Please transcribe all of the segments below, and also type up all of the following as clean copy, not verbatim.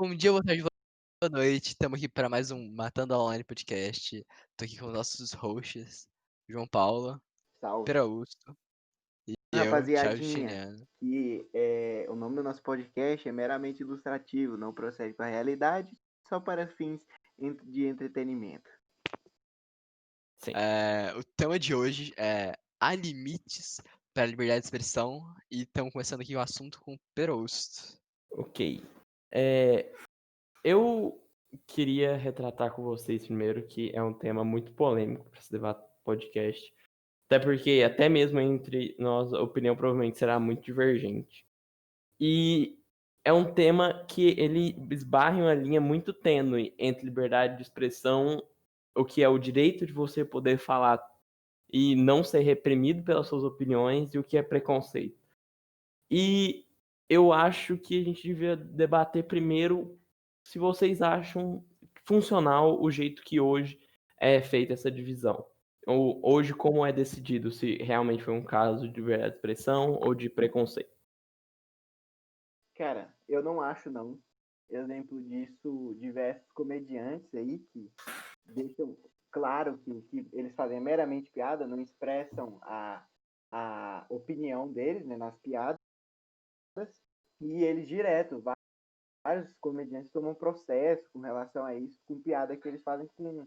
Bom dia, boa tarde, boa noite. Estamos aqui para mais um Matando Online Podcast. Tô aqui com os nossos hosts, João Paulo, Salve. Perausto e eu, Thiago Rapaziadinha, Justiniano. o nome do nosso podcast é meramente ilustrativo, não procede para a realidade, só para fins de entretenimento. Sim. O tema de hoje é há limites para a liberdade de expressão e estamos começando aqui o assunto com o Perausto. Ok. Eu queria retratar com vocês primeiro que é um tema muito polêmico para se levar podcast. Até porque, até mesmo entre nós, a opinião provavelmente será muito divergente. E é um tema que ele esbarra em uma linha muito tênue entre liberdade de expressão, o que é o direito de você poder falar e não ser reprimido pelas suas opiniões, e o que é preconceito. E eu acho que a gente devia debater primeiro se vocês acham funcional o jeito que hoje é feita essa divisão. Ou hoje, como é decidido se realmente foi um caso de liberdade de expressão ou de preconceito. Cara, eu não acho não. Exemplo disso, diversos comediantes aí que deixam claro que o que eles fazem é meramente piada, não expressam a opinião deles, né, nas piadas, e eles direto, vários comediantes tomam processo com relação a isso, com piada que eles fazem com,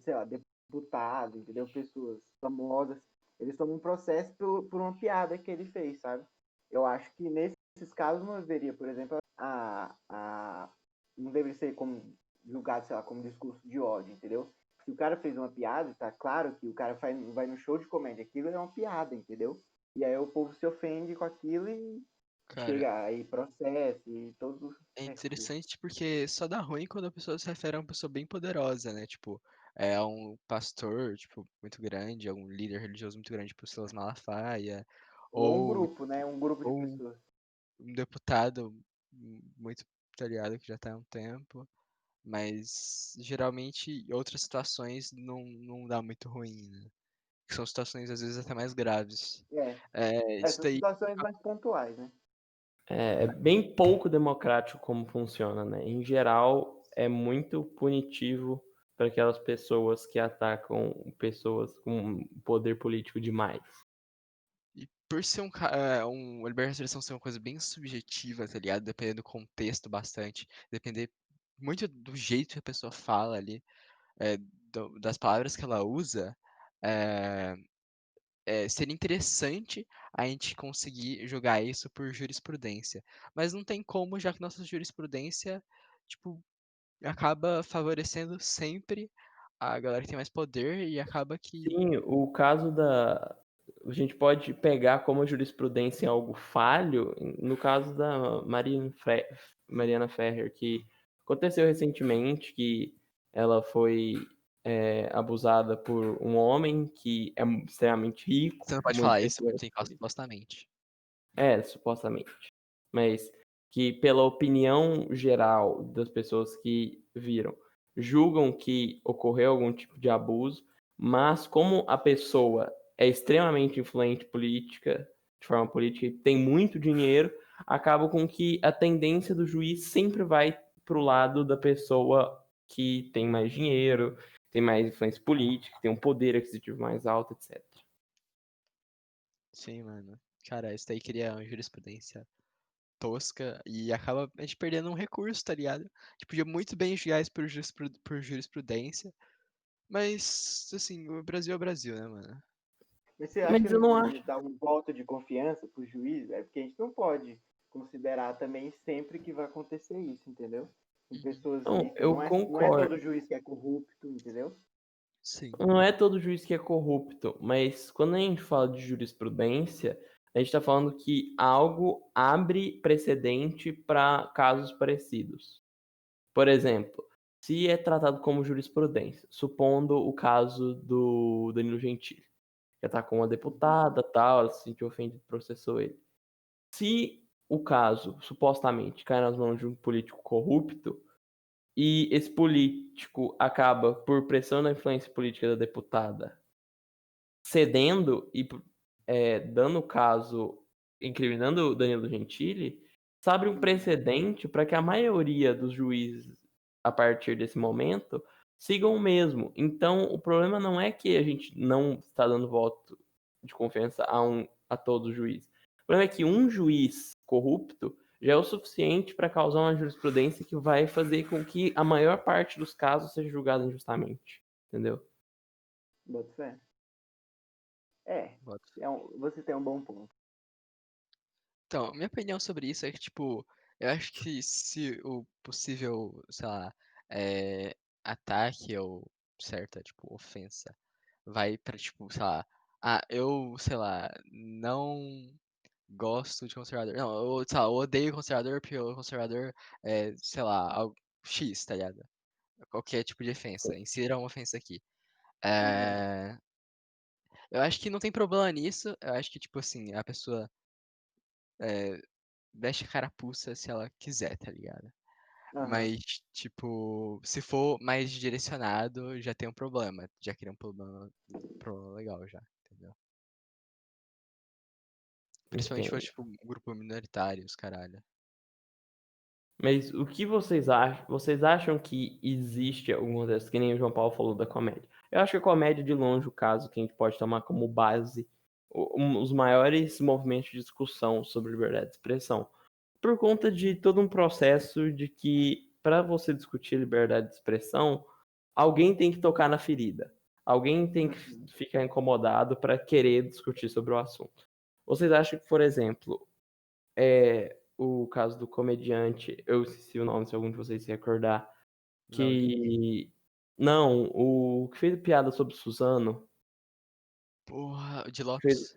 sei lá, deputados, entendeu? Pessoas famosas. Eles tomam um processo por uma piada que ele fez, sabe? Eu acho que nesses casos não deveria, por exemplo, não deveria ser como julgado, sei lá, como discurso de ódio, entendeu? Se o cara fez uma piada, tá claro que o cara vai no show de comédia, aquilo é uma piada, entendeu? E aí o povo se ofende com aquilo e Cara, chega aí processo e todos é recursos. interessante porque só dá ruim quando a pessoa se refere a uma pessoa bem poderosa, né? Tipo, é um pastor, tipo, muito grande, é um líder religioso muito grande, tipo Silas Malafaia, Ou um ou, grupo, né? Um grupo de ou pessoas. um deputado muito aliado que já tá há um tempo, mas geralmente em outras situações não dá muito ruim, né? Que são situações às vezes até mais graves. É. Isso Essas daí. situações mais pontuais, né? É bem pouco democrático como funciona, né? Em geral, é muito punitivo para aquelas pessoas que atacam pessoas com poder político demais. E por ser uma liberdade de expressão ser uma coisa bem subjetiva, tá ligado? Dependendo do contexto bastante, depender muito do jeito que a pessoa fala ali, das palavras que ela usa, é, seria interessante a gente conseguir julgar isso por jurisprudência. Mas não tem como, já que nossa jurisprudência, tipo, acaba favorecendo sempre a galera que tem mais poder e acaba que. Sim, o caso da. A gente pode pegar como jurisprudência algo falho, no caso da Mariana Ferrer, que aconteceu recentemente, que ela foi abusada por um homem que é extremamente rico, Você não pode muito falar isso porque influente tem caso supostamente. supostamente. Mas que, pela opinião geral das pessoas que viram, julgam que ocorreu algum tipo de abuso, mas como a pessoa é extremamente influente de forma política, e tem muito dinheiro, acaba com que a tendência do juiz sempre vai para o lado da pessoa que tem mais dinheiro, tem mais influência política, tem um poder aquisitivo mais alto, etc. Sim, mano. Cara, isso daí cria uma jurisprudência tosca e acaba a gente perdendo um recurso, tá ligado? Que podia muito bem julgar isso por jurisprudência, mas, assim, o Brasil é o Brasil, né, mano? Mas você acha que Mas eu não não devia acho. dar um voto de confiança pro juiz? É porque a gente não pode considerar também sempre que vai acontecer isso, entendeu? Com Uhum. pessoas Não, ricas. eu Não é todo concordo. juiz que é corrupto, entendeu? Sim. Não é todo juiz que é corrupto, mas quando a gente fala de jurisprudência, a gente está falando que algo abre precedente para casos parecidos. Por exemplo, se é tratado como jurisprudência, supondo o caso do Danilo Gentili, que atacou uma Uhum. deputada, tal, ela se sentiu ofendida e processou ele. Se o caso, supostamente, cai nas mãos de um político corrupto, e esse político acaba, por pressão da influência política da deputada, cedendo e dando caso, incriminando o Danilo Gentili, abre um precedente para que a maioria dos juízes, a partir desse momento, sigam o mesmo. Então, o problema não é que a gente não está dando voto de confiança a todo juiz. O problema é que um juiz corrupto já é o suficiente para causar uma jurisprudência que vai fazer com que a maior parte dos casos seja julgada injustamente. Entendeu? Bota fé. Boto. Você tem um bom ponto. Então, minha opinião sobre isso é que, tipo, eu acho que se o possível, sei lá, é, ataque ou certa, tipo, ofensa vai pra, tipo, sei lá, eu, sei lá, não gosto de conservador. Não, eu, sei lá, eu odeio conservador porque o conservador é, sei lá, algo X, tá ligado? Qualquer tipo de ofensa. Insira uma ofensa aqui. Aham. É, eu acho que não tem problema nisso. Eu acho que, tipo assim, a pessoa é, veste a carapuça se ela quiser, tá ligado? Aham. Mas, tipo, se for mais direcionado, já tem um problema. Já cria problema legal já, entendeu? Principalmente se for, Entendo. tipo, um grupo minoritário, os caralho. Mas o que vocês acham? Vocês acham que existe alguma dessas, que nem o João Paulo falou da comédia? Eu acho que a comédia, de longe, o caso que a gente pode tomar como base os maiores movimentos de discussão sobre liberdade de expressão. Por conta de todo um processo de que, para você discutir liberdade de expressão, alguém tem que tocar na ferida. Alguém tem que Uhum. ficar incomodado para querer discutir sobre o assunto. Vocês acham que, por exemplo, o caso do comediante, eu esqueci o nome, se algum de vocês se recordar, Léo Lins. que... Não, o que fez piada sobre Suzano, Porra, o de fez... Lopes.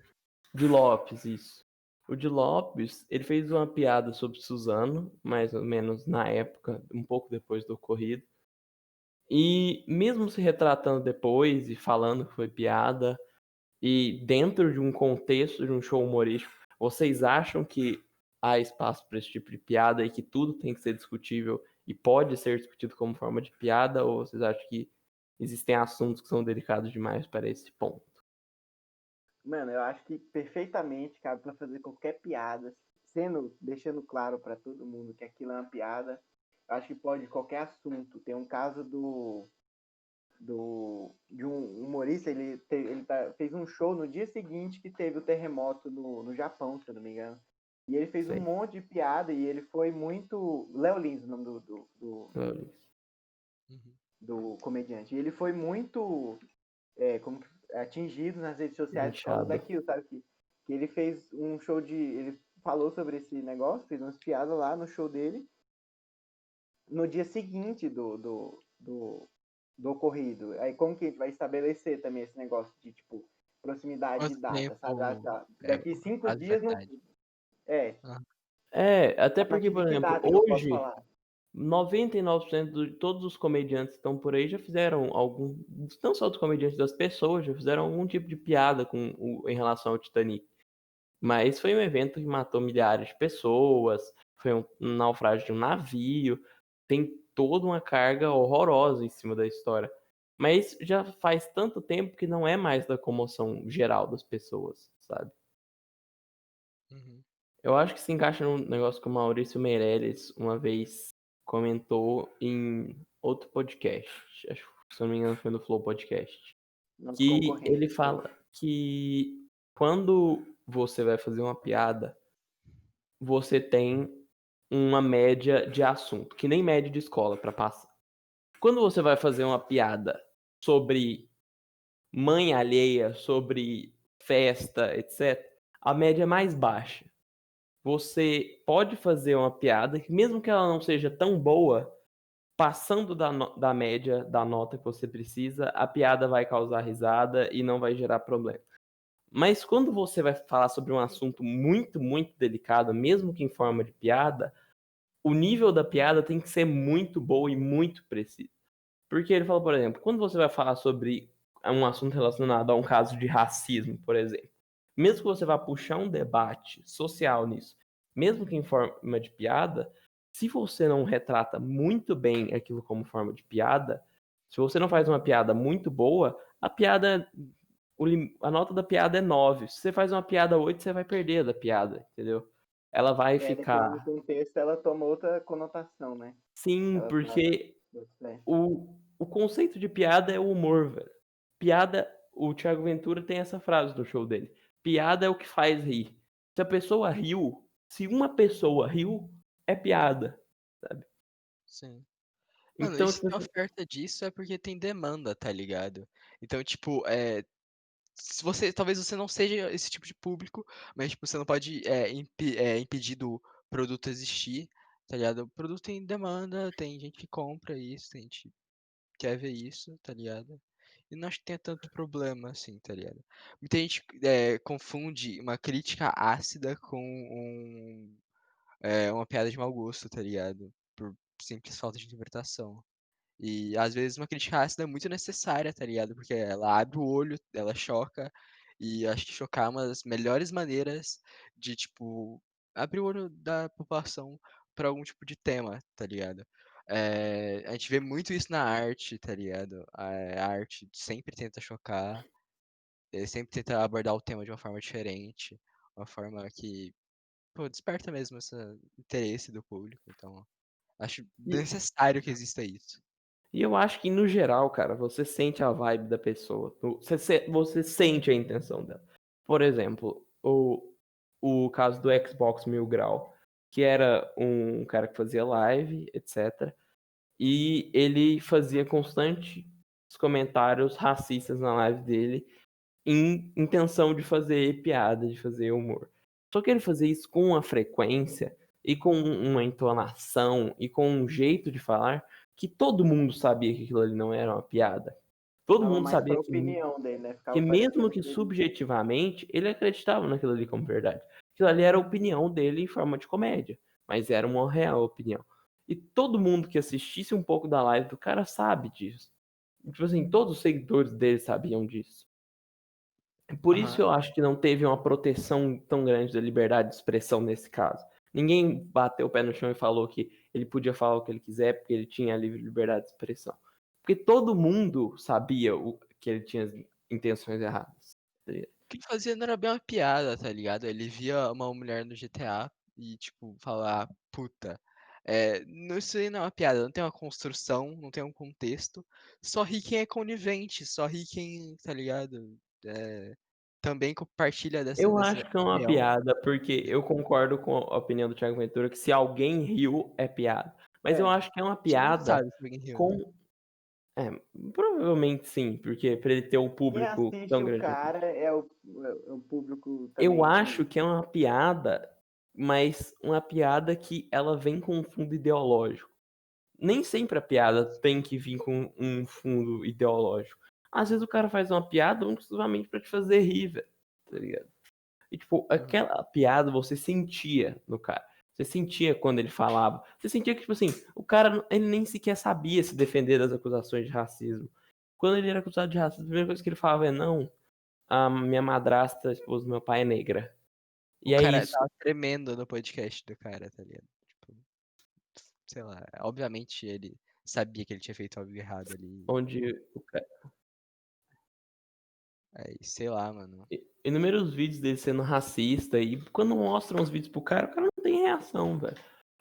de Lopes, isso. O de Lopes, ele fez uma piada sobre Suzano, mais ou menos na época, um pouco depois do ocorrido. E mesmo se retratando depois e falando que foi piada, e dentro de um contexto de um show humorístico, vocês acham que há espaço para esse tipo de piada e que tudo tem que ser discutível e pode ser discutido como forma de piada? Ou vocês acham que existem assuntos que são delicados demais para esse ponto? Mano, eu acho que perfeitamente cabe pra fazer qualquer piada, deixando claro pra todo mundo que aquilo é uma piada. Eu acho que pode qualquer assunto. Tem um caso de um humorista, fez um show no dia seguinte que teve o terremoto no Japão, se eu não me engano. E ele fez um Sei. monte de piada e ele foi muito. Léo Lins, o nome Uhum. do comediante. E ele foi muito atingido nas redes sociais por causa Inchado. daquilo, sabe? Que ele fez um show de. Ele falou sobre esse negócio, fez umas piadas lá no show dele. No dia seguinte do ocorrido. Aí como que a gente vai estabelecer também esse negócio de, tipo, proximidade de Quanto data, sabe? tempo é Daqui 5 prazo de dias não. validade? É. Ah, Até A porque, partir por de que exemplo, data que eu posso hoje, falar? 99% de todos os comediantes que estão por aí já fizeram algum, não só dos comediantes, das pessoas, já fizeram algum tipo de piada em relação ao Titanic. Mas foi um evento que matou milhares de pessoas, foi um naufrágio de um navio, tem toda uma carga horrorosa em cima da história. Mas já faz tanto tempo que não é mais da comoção geral das pessoas, sabe? uhum. Eu acho que se encaixa num negócio que o Maurício Meirelles uma vez comentou em outro podcast. Acho que, se eu não me engano, foi no Flow Podcast. Nosso Que concorrente. ele fala que quando você vai fazer uma piada, você tem uma média de assunto, que nem média de escola para passar. Quando você vai fazer uma piada sobre mãe alheia, sobre festa, etc., a média é mais baixa. Você pode fazer uma piada que, mesmo que ela não seja tão boa, passando da média da nota que você precisa, a piada vai causar risada e não vai gerar problema. Mas quando você vai falar sobre um assunto muito, muito delicado, mesmo que em forma de piada, o nível da piada tem que ser muito bom e muito preciso. Porque ele fala, por exemplo, quando você vai falar sobre um assunto relacionado a um caso de racismo, por exemplo, mesmo que você vá puxar um debate social nisso, mesmo que em forma de piada, se você não retrata muito bem aquilo como forma de piada, se você não faz uma piada muito boa, a nota da piada é 9. Se você faz uma piada 8, você vai perder da piada, entendeu? ela vai Dependendo do ficar. contexto, ela toma outra conotação, né? Sim, Ela trata porque outro aspecto. o conceito de piada é o humor, velho. Piada, o Thiago Ventura tem essa frase no show dele. Piada é o que faz rir. Se a pessoa riu, se uma pessoa riu, é piada, sabe? Sim. Mano, e Então, se tipo tem assim, oferta disso é porque tem demanda, tá ligado? Então, tipo, se você, talvez você não seja esse tipo de público, mas, tipo, você não pode impedir do produto existir, tá ligado? O produto tem demanda, tem gente que compra isso, tem gente que quer ver isso, tá ligado? E não acho que tenha tanto problema assim, tá ligado? Muita gente confunde uma crítica ácida com uma piada de mau gosto, tá ligado? Por simples falta de interpretação. E às vezes uma crítica ácida é muito necessária, tá ligado? Porque ela abre o olho, ela choca, e acho que chocar é uma das melhores maneiras de, tipo, abrir o olho da população pra algum tipo de tema, tá ligado? A gente vê muito isso na arte, tá ligado? A arte sempre tenta chocar, sempre tenta abordar o tema de uma forma diferente, uma forma que, pô, desperta mesmo esse interesse do público. Então, acho e, necessário que exista isso. e eu acho que no geral, cara, você sente a vibe da pessoa. Você sente a intenção dela. Por exemplo, o caso do Xbox Mil Grau, que era um cara que fazia live, etc. E ele fazia constantes comentários racistas na live dele, em intenção de fazer piada, de fazer humor. Só que ele fazia isso com uma frequência e com uma entonação e com um jeito de falar que todo mundo sabia que aquilo ali não era uma piada. Todo Tava mundo mais sabia pra opinião dele, né? que Ficava mesmo parecendo que que ele. subjetivamente ele acreditava naquilo ali como verdade. Aquilo ali era a opinião dele em forma de comédia, mas era uma real opinião. E todo mundo que assistisse um pouco da live do cara sabe disso. Tipo assim, todos os seguidores dele sabiam disso. Por isso Aham. eu acho que não teve uma proteção tão grande da liberdade de expressão nesse caso. Ninguém bateu o pé no chão e falou que ele podia falar o que ele quiser porque ele tinha a livre liberdade de expressão. Porque todo mundo sabia que ele tinha intenções erradas. O que ele fazia não era bem uma piada, tá ligado? Ele via uma mulher no GTA e, tipo, falar, puta. Isso aí não é uma piada, não tem uma construção, não tem um contexto. Só ri quem é conivente, só ri quem, tá ligado? É, também compartilha Eu dessa acho que é uma opinião. piada, porque eu concordo com a opinião do Thiago Ventura que se alguém riu, é piada. Mas eu É, acho que é uma A gente nunca piada sabe se alguém riu, né? com. É, provavelmente sim, porque para ele ter um quem público assiste tão o grande. cara é o público Eu também acho que. que é uma piada, mas uma piada que ela vem com um fundo ideológico. Nem sempre a piada tem que vir com um fundo ideológico. Às vezes o cara faz uma piada exclusivamente pra te fazer rir, velho. Tá ligado? E, tipo, Uhum. aquela piada você sentia no cara. Você sentia quando ele falava. Você sentia que, tipo assim, o cara, ele nem sequer sabia se defender das acusações de racismo. Quando ele era acusado de racismo, a primeira coisa que ele falava é: não, a minha madrasta, a esposa do meu pai é negra. O E é cara isso. tava tremendo no podcast do cara, tá ligado? Tipo, sei lá, obviamente ele sabia que ele tinha feito algo errado ali. Onde o cara. Aí, sei lá, mano. Inúmeros vídeos dele sendo racista. E quando mostram os vídeos pro cara, o cara não tem reação, velho.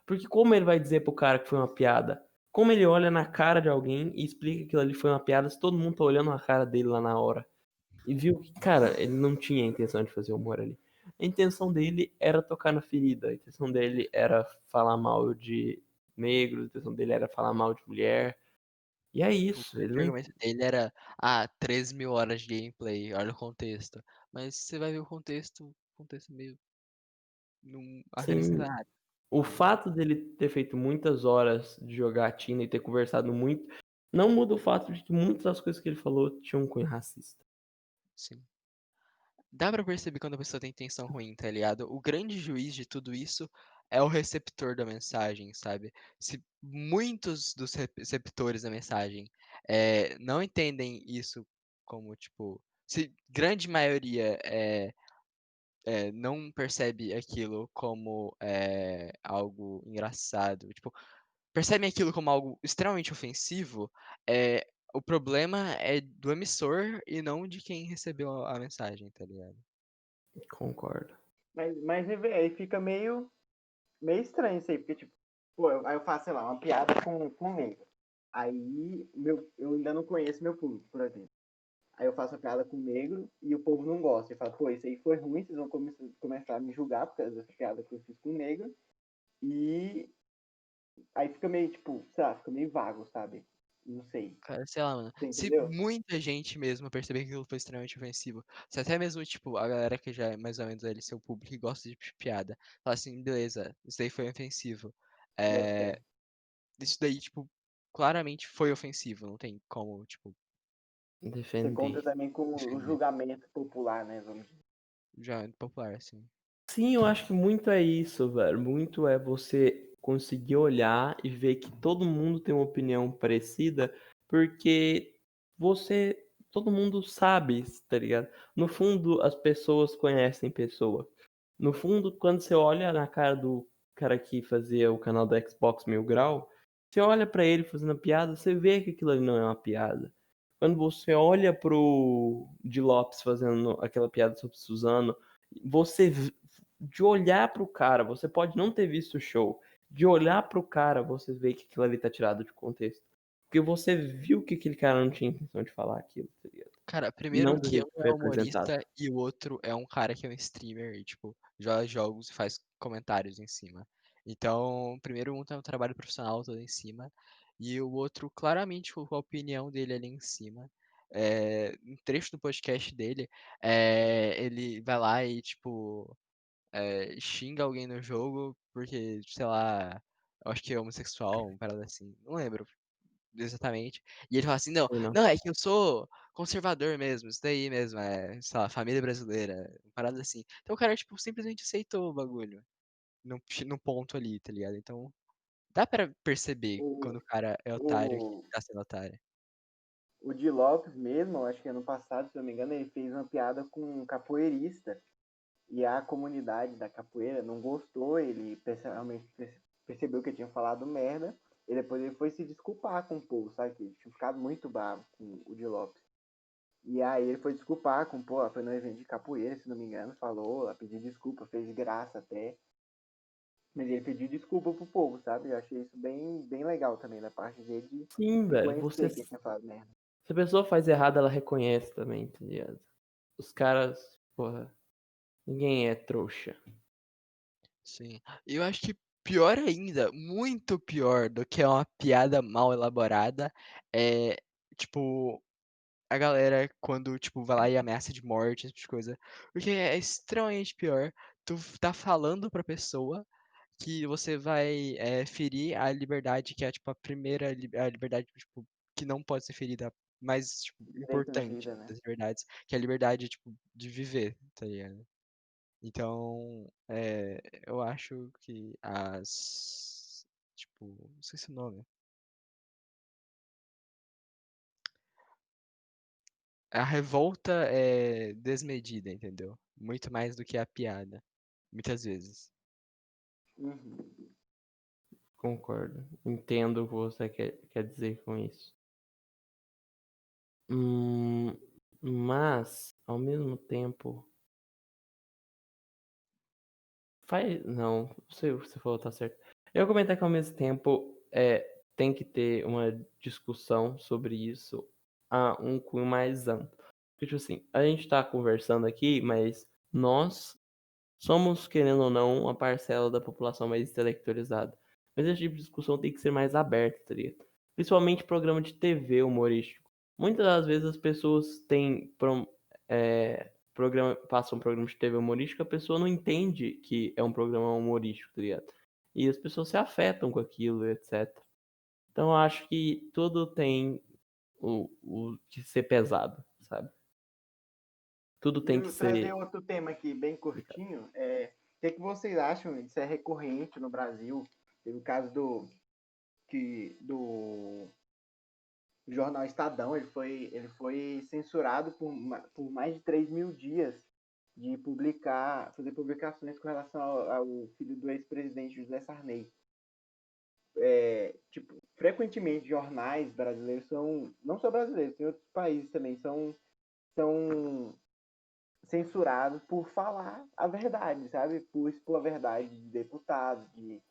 Porque como ele vai dizer pro cara que foi uma piada? Como ele olha na cara de alguém e explica que aquilo ali foi uma piada se todo mundo tá olhando na cara dele lá na hora? E viu que, cara, ele não tinha a intenção de fazer humor ali. A intenção dele era tocar na ferida. A intenção dele era falar mal de negros. A intenção dele era falar mal de mulher. E é O isso. Ele grande não. argumento dele era, 13 mil horas de gameplay, olha o contexto. Mas você vai ver o contexto meio não acrescenta Sim, nada. o Então, fato dele ter feito muitas horas de jogatina e ter conversado muito, não muda o fato de que muitas das coisas que ele falou tinham um cunho racista. sim. Dá pra perceber quando a pessoa tem intenção ruim, tá ligado? O grande juiz de tudo isso é o receptor da mensagem, sabe? Se muitos dos receptores da mensagem não entendem isso como, tipo. Se grande maioria não percebe aquilo como algo engraçado, tipo, percebem aquilo como algo extremamente ofensivo, o problema é do emissor e não de quem recebeu a mensagem, tá ligado? Concordo. Mas aí fica meio meio estranho isso aí, porque, tipo, pô, aí eu faço, sei lá, uma piada com negro. Aí eu ainda não conheço meu público, por exemplo. Aí eu faço uma piada com negro e o povo não gosta. E fala, pô, isso aí foi ruim, vocês vão começar a me julgar por causa dessa piada que eu fiz com negro. E aí fica meio, tipo, sei lá, fica meio vago, sabe? Não sei. Cara, sei lá, mano. Você Se entendeu? muita gente mesmo perceber que aquilo foi extremamente ofensivo, se até mesmo, tipo, a galera que já é mais ou menos ali, seu público que gosta de piada, fala assim, beleza, isso daí foi ofensivo. Bota É, fé. isso daí, tipo, claramente foi ofensivo, não tem como, tipo, Você conta Defender. também com o defender. julgamento popular, né? Vamos dizer. Já é popular, assim. Sim, eu acho que muito é isso, velho. Muito é você conseguir olhar e ver que todo mundo tem uma opinião parecida, porque você, todo mundo sabe, tá ligado? No fundo, as pessoas conhecem pessoa. No fundo, quando você olha na cara do cara que fazia o canal do Xbox Mil Grau, você olha pra ele fazendo piada, você vê que aquilo ali não é uma piada. Quando você olha pro Di Lopes fazendo aquela piada sobre Suzano, você de olhar pro cara, você pode não ter visto o show, de olhar pro cara, você vê que aquilo ali tá tirado de contexto. Porque você viu que aquele cara não tinha intenção de falar aquilo, tá ligado? Cara, E primeiro não do que jeito que um foi é apresentado. humorista e o outro é um cara que é um streamer e, tipo, joga jogos e faz comentários em cima. Então, primeiro um tem um trabalho profissional todo em cima, e o outro, claramente, com a opinião dele ali em cima. Um trecho do podcast dele, ele vai lá e, tipo, xinga alguém no jogo porque, sei lá, eu acho que é homossexual, uma parada assim. Não lembro exatamente. E ele fala assim, não, Sei não. não, é que eu sou conservador mesmo, isso daí mesmo, sei lá, família brasileira, uma parada assim. Então o cara, tipo, simplesmente aceitou o bagulho. No ponto ali, tá ligado? Então, dá pra perceber O, quando o cara é otário e o, tá sendo otário. o Di Lopes mesmo, eu acho que ano passado, se eu não me engano, ele fez uma piada com um capoeirista. E a comunidade da capoeira não gostou, ele realmente percebeu que eu tinha falado merda. E depois ele foi se desculpar com o povo, sabe? Que ele tinha ficado muito bravo com o Di Lopes. E aí ele foi desculpar com, pô, foi no evento de capoeira, se não me engano, falou, pediu desculpa, fez graça até. Mas ele pediu desculpa pro povo, sabe? Eu achei isso bem legal também da parte dele de Sim, velho, você. reconhecer que ele tinha falado merda. Se a pessoa faz errado, ela reconhece também, tá ligado? Os caras, porra, ninguém é trouxa. Sim. E eu acho que pior ainda, muito pior do que uma piada mal elaborada, é, tipo, a galera quando, tipo, vai lá e ameaça de morte, esse tipo de coisa. Porque é extremamente pior tu tá falando pra pessoa que você vai ferir a liberdade, que é, tipo, a primeira a liberdade, tipo, que não pode ser ferida, mais, tipo, Direito à importante vida, né? das liberdades, que é a liberdade, tipo, de viver, tá ligado? Então, eu acho que tipo, não sei se o nome. A revolta é desmedida, entendeu? Muito mais do que a piada, muitas vezes. Uhum. Concordo. Entendo o que você quer dizer com isso. Mas, ao mesmo tempo, faz. Não, você falou, tá certo. Eu ia comentar que ao mesmo tempo tem que ter uma discussão sobre isso a um cunho mais amplo. Porque, tipo assim, a gente tá conversando aqui, mas nós somos, querendo ou não, uma parcela da população mais intelectualizada. Mas esse tipo de discussão tem que ser mais aberta, tá ligado? Principalmente programa de TV humorístico. Muitas das vezes as pessoas passam um programa de TV humorístico, a pessoa não entende que é um programa humorístico, tá ligado? E as pessoas se afetam com aquilo, etc. Então eu acho que tudo tem o que ser pesado, sabe? Tudo E tem que eu trazer ser. outro tema aqui bem curtinho, o que vocês acham? Isso é recorrente no Brasil. Teve o caso do jornal Estadão, ele foi censurado por mais de 3.000 dias de fazer publicações com relação ao filho do ex-presidente José Sarney. Tipo, frequentemente jornais brasileiros não só brasileiros, tem outros países também, são censurado por falar a verdade, sabe? Por expor a verdade de deputados, de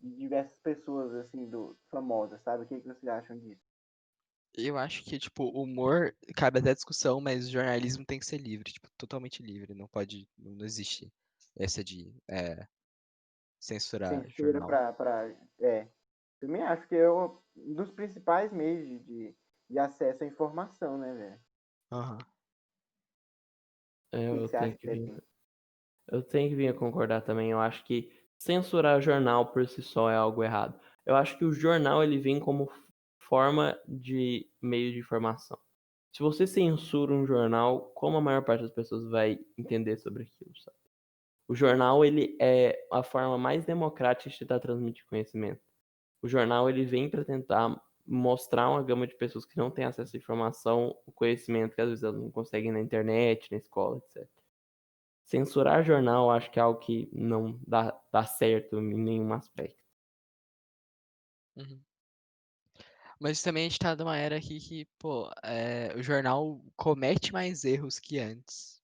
diversas pessoas, assim, famosas, sabe? O que vocês acham disso? Eu acho que, tipo, humor cabe até discussão, mas o jornalismo tem que ser livre, tipo, totalmente livre. Não pode, não existe essa de censurar Censura jornal. também acho que é um dos principais meios de acesso à informação, né, velho? Aham. É, O que eu você tenho acha que que é vir. assim? Eu tenho que vir a concordar também. Eu acho que censurar jornal por si só é algo errado. Eu acho que o jornal ele vem como forma de meio de informação. Se você censura um jornal, como a maior parte das pessoas vai entender sobre aquilo, sabe? O jornal ele é a forma mais democrática de tentar transmitir conhecimento. O jornal ele vem para tentar mostrar uma gama de pessoas que não têm acesso à informação, o conhecimento que às vezes elas não conseguem na internet, na escola, etc. Censurar jornal, acho que é algo que não dá certo em nenhum aspecto. Uhum. Mas também a gente tá numa era aqui que, pô, o jornal comete mais erros que antes.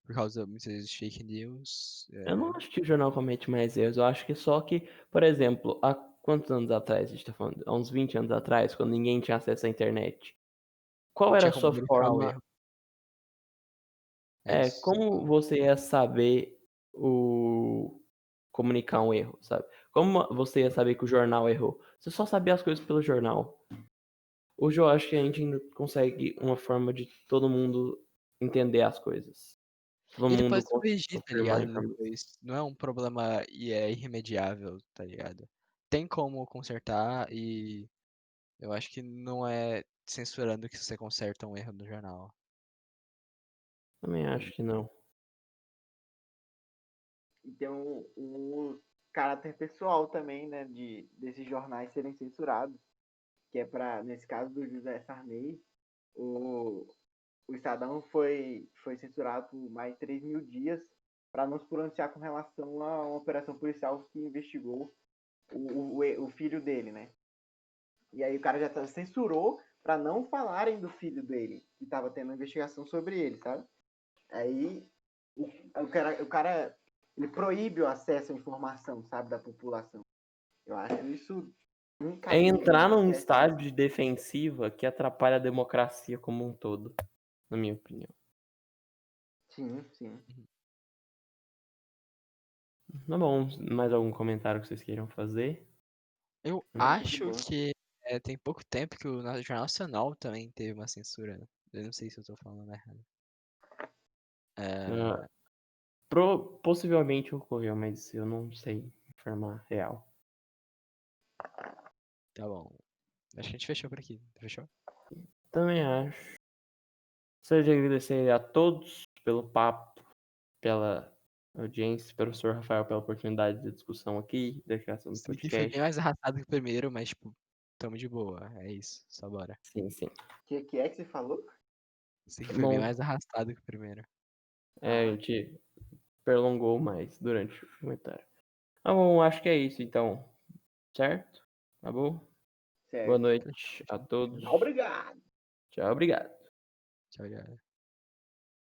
Por causa, muitas vezes, de fake news. Eu não acho que o jornal comete mais erros, eu acho que só que, por exemplo, há quantos anos atrás a gente tá falando? Há uns 20 anos atrás, quando ninguém tinha acesso à internet. Qual era Tinha a como sua verificar o forma? erro. É isso. Você Como fala. você ia saber o comunicar um erro, sabe? Como você ia saber que o jornal errou? Você só sabia as coisas pelo jornal. Hoje eu acho que a gente ainda consegue uma forma de todo mundo entender as coisas. Todo E ele mundo pode se corrigir, tá confirmar a ligado? informação. Depois. Não é um problema e é irremediável, tá ligado? Tem como consertar e eu acho que não é censurando que você conserta um erro no jornal. Também acho que não. E tem um caráter pessoal também, né, desses jornais serem censurados, que é para, nesse caso do José Sarney, o, o Estadão foi censurado por mais de 3.000 dias para não se pronunciar com relação a uma operação policial que investigou o filho dele, né? E aí o cara já censurou para não falarem do filho dele, que estava tendo uma investigação sobre ele, sabe? Aí o cara ele proíbe o acesso à informação, sabe, da população. Eu acho isso É entrar incabível, num péssimo. estágio de defensiva que atrapalha a democracia como um todo, na minha opinião. Sim, sim. Tá bom, mais algum comentário que vocês queiram fazer? Eu Não, tudo acho bom. que tem pouco tempo que o Jornal Nacional também teve uma censura. Eu não sei se eu tô falando errado. Ah, É, possivelmente ocorreu, mas eu não sei informar real. tá bom. Acho que a gente fechou por aqui. Fechou? Também acho. Gostaria de agradecer a todos pelo papo, pela audiência, professor Rafael, pela oportunidade de discussão aqui, da criação do Isso aqui foi bem podcast. mais arrastado que o primeiro, mas, tipo, tamo de boa. É isso. Só bora. Sim, sim. Que é que você falou? Isso aqui Tá foi bem bom, mais arrastado que o primeiro. a Ah, gente prolongou mais durante o comentário. Tá bom, acho que é isso então, certo? Tá bom? Boa certo. noite a todos. Obrigado. Tchau, obrigado. Tchau, galera.